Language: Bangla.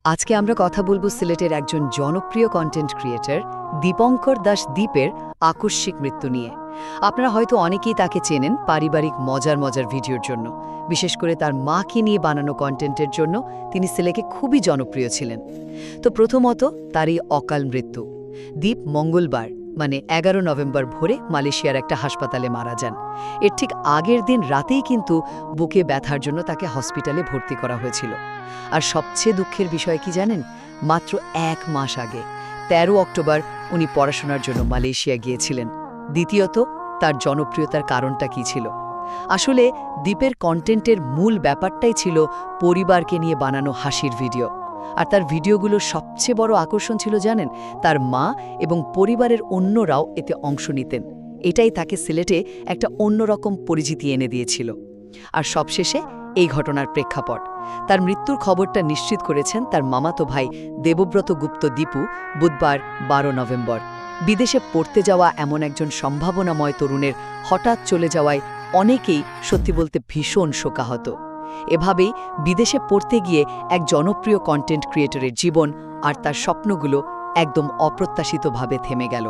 আজকে আমরা কথা বলবো সিলেটের একজন জনপ্রিয় কন্টেন্ট ক্রিয়েটর দীপঙ্কর দাস দীপের আকস্মিক মৃত্যু নিয়ে। আপনারা হয়তো অনেকেই তাকে চেনেন পারিবারিক মজার মজার ভিডিওর জন্য, বিশেষ করে তার মাকে নিয়ে বানানো কন্টেন্টের জন্য তিনি সিলেটে খুবই জনপ্রিয় ছিলেন। তো প্রথমত তার এই অকাল মৃত্যু। দীপ মঙ্গলবার মানে 11 নভেম্বর ভোরে মালয়েশিয়ার একটা হাসপাতালে মারা যান। এর ঠিক আগের দিন রাতেই কিন্তু বুকে ব্যথার জন্য তাকে হসপিটালে ভর্তি করা হয়েছিল। আর সবচেয়ে দুঃখের বিষয় কি জানেন, মাত্র 1 মাস আগে 13 অক্টোবর উনি পড়াশোনার জন্য মালয়েশিয়া গিয়েছিলেন। দ্বিতীয়ত, তার জনপ্রিয়তার কারণটা কি ছিল? আসলে দীপের কন্টেন্টের মূল ব্যাপারটাই ছিল পরিবারকে নিয়ে বানানো হাসির ভিডিও। আর তার ভিডিওগুলোর সবচেয়ে বড় আকর্ষণ ছিল জানেন, তার মা এবং পরিবারের অন্যরাও এতে অংশ নিতেন। এটাই তাকে সিলেটে একটা অন্যরকম পরিচিতি এনে দিয়েছিল। আর সবশেষে এই ঘটনার প্রেক্ষাপট, তার মৃত্যুর খবরটা নিশ্চিত করেছেন তার মামাতো ভাই দেবব্রত গুপ্ত দীপু বুধবার 12 নভেম্বর। বিদেশে পড়তে যাওয়া এমন একজন সম্ভাবনাময় তরুণের হঠাৎ চলে যাওয়ায় অনেকেই সত্যি বলতে ভীষণ শোকাহত। এভাবেই বিদেশে পড়তে গিয়ে এক জনপ্রিয় কন্টেন্ট ক্রিয়েটরের জীবন আর তার স্বপ্নগুলো একদম অপ্রত্যাশিতভাবে থেমে গেল।